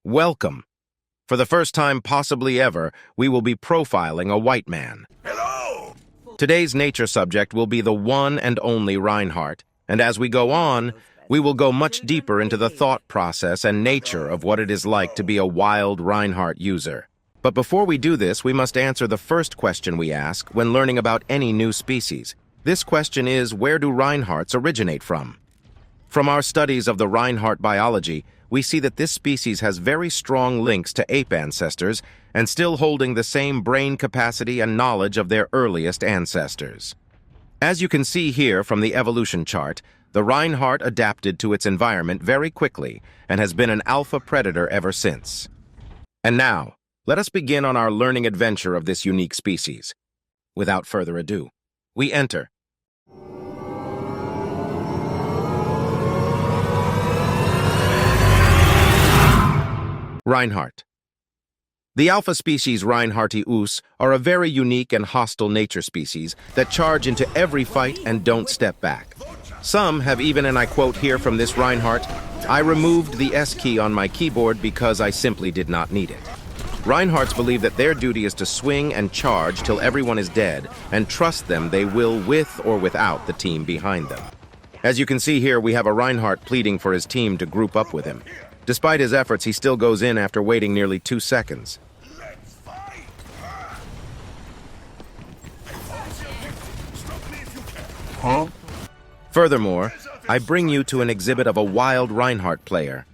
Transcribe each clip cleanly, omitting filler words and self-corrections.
Welcome. For the first time possibly ever, we will be profiling a white man. Hello! Today's nature subject will be the one and only Reinhardt, and as we go on, we will go much deeper into the thought process and nature of what it is like to be a wild Reinhardt user. But before we do this, we must answer the first question we ask when learning about any new species. This question is, where do Reinhardts originate from? From our studies of the Reinhardt biology, we see that this species has very strong links to ape ancestors and still holding the same brain capacity and knowledge of their earliest ancestors. As you can see here from the evolution chart, the Reinhardt adapted to its environment very quickly and has been an alpha predator ever since. And now, let us begin on our learning adventure of this unique species. Without further ado, we enter. Reinhardt. The alpha species Reinhardtius are a very unique and hostile nature species that charge into every fight and don't step back. Some have even, and I quote here from this Reinhardt, "I removed the S key on my keyboard because I simply did not need it." Reinhardts believe that their duty is to swing and charge till everyone is dead and trust them they will with or without the team behind them. As you can see here, we have a Reinhardt pleading for his team to group up with him. Despite his efforts, he still goes in after waiting nearly 2 seconds. Furthermore, I bring you to an exhibit of a wild Reinhardt player.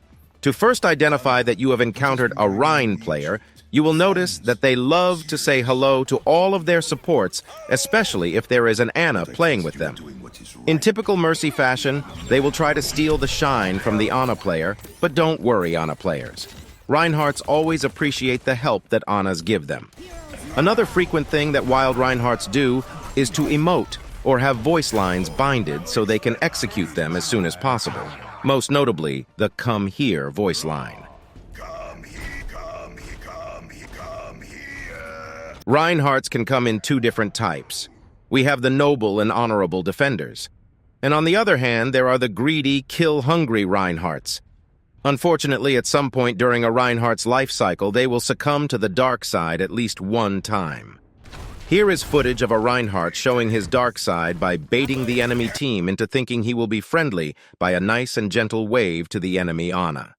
To first identify that you have encountered a Rein player, you will notice that they love to say hello to all of their supports, especially if there is an Ana playing with them. In typical Mercy fashion, they will try to steal the shine from the Ana player, but don't worry, Ana players. Reinhardts always appreciate the help that Anas give them. Another frequent thing that wild Reinhardts do is to emote or have voice lines binded so they can execute them as soon as possible. Most notably, the "come here" voice line. Reinhardts can come in 2 different types. We have the noble and honorable defenders. And on the other hand, there are the greedy, kill-hungry Reinhardts. Unfortunately, at some point during a Reinhardt's life cycle, they will succumb to the dark side at least one time. Here is footage of a Reinhardt showing his dark side by baiting the enemy team into thinking he will be friendly by a nice and gentle wave to the enemy Ana.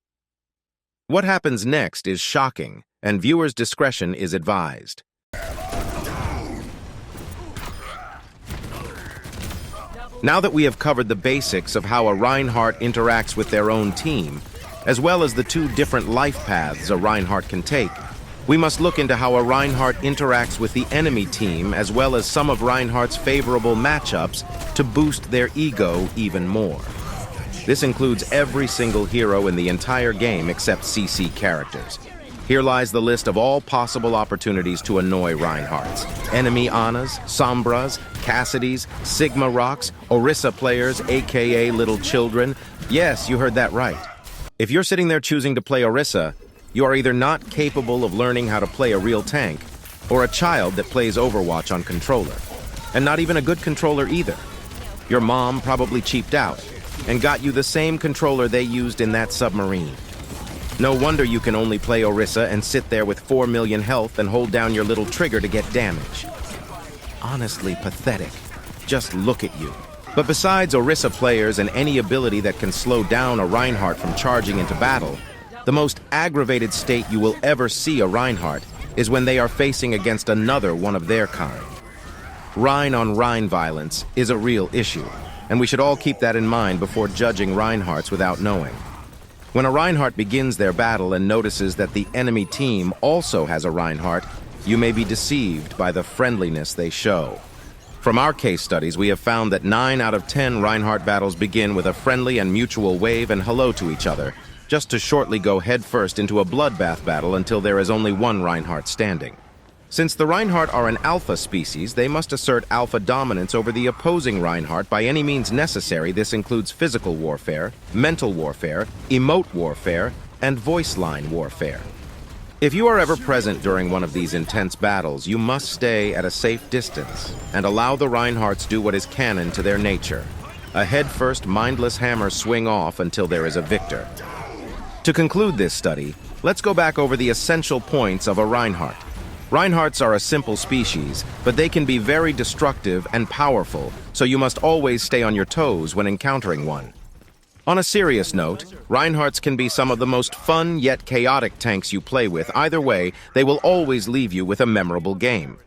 What happens next is shocking, and viewers' discretion is advised. Now that we have covered the basics of how a Reinhardt interacts with their own team, as well as the 2 different life paths a Reinhardt can take, we must look into how a Reinhardt interacts with the enemy team as well as some of Reinhardt's favorable matchups to boost their ego even more. This includes every single hero in the entire game except CC characters. Here lies the list of all possible opportunities to annoy Reinhardts. Enemy Anas, Sombras, Cassidys, Sigma Rocks, Orisa players, aka little children. Yes, you heard that right. If you're sitting there choosing to play Orisa, you are either not capable of learning how to play a real tank, or a child that plays Overwatch on controller. And not even a good controller either. Your mom probably cheaped out and got you the same controller they used in that submarine. No wonder you can only play Orisa and sit there with 4 million health and hold down your little trigger to get damage. Honestly pathetic. Just look at you. But besides Orisa players and any ability that can slow down a Reinhardt from charging into battle, the most aggravated state you will ever see a Reinhardt is when they are facing against another one of their kind. Rein-on-Rein violence is a real issue, and we should all keep that in mind before judging Reinhardts without knowing. When a Reinhardt begins their battle and notices that the enemy team also has a Reinhardt, you may be deceived by the friendliness they show. From our case studies, we have found that 9 out of 10 Reinhardt battles begin with a friendly and mutual wave and hello to each other, just to shortly go headfirst into a bloodbath battle until there is only one Reinhardt standing. Since the Reinhardt are an alpha species, they must assert alpha dominance over the opposing Reinhardt by any means necessary. This includes physical warfare, mental warfare, emote warfare, and voice line warfare. If you are ever present during one of these intense battles, you must stay at a safe distance and allow the Reinhardts do what is canon to their nature. A head-first, mindless hammer swing off until there is a victor. To conclude this study, let's go back over the essential points of a Reinhardt. Reinhardts are a simple species, but they can be very destructive and powerful, so you must always stay on your toes when encountering one. On a serious note, Reinhardts can be some of the most fun yet chaotic tanks you play with. Either way, they will always leave you with a memorable game.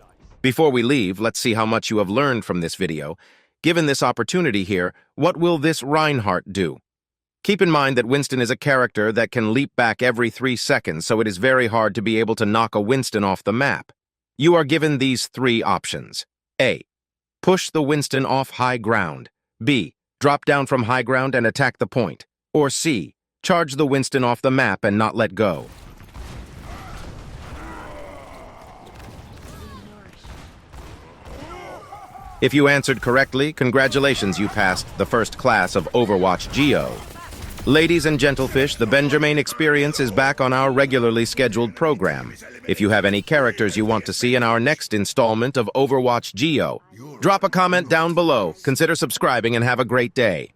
Before we leave, let's see how much you have learned from this video. Given this opportunity here, what will this Reinhardt do? Keep in mind that Winston is a character that can leap back every 3 seconds, so it is very hard to be able to knock a Winston off the map. You are given these 3 options. A. Push the Winston off high ground. B. Drop down from high ground and attack the point. Or C. Charge the Winston off the map and not let go. If you answered correctly, congratulations, you passed the first class of Overwatch Geo. Ladies and gentlefish, the Benjermane experience is back on our regularly scheduled program. If you have any characters you want to see in our next installment of Overwatch Geo, drop a comment down below, consider subscribing, and have a great day.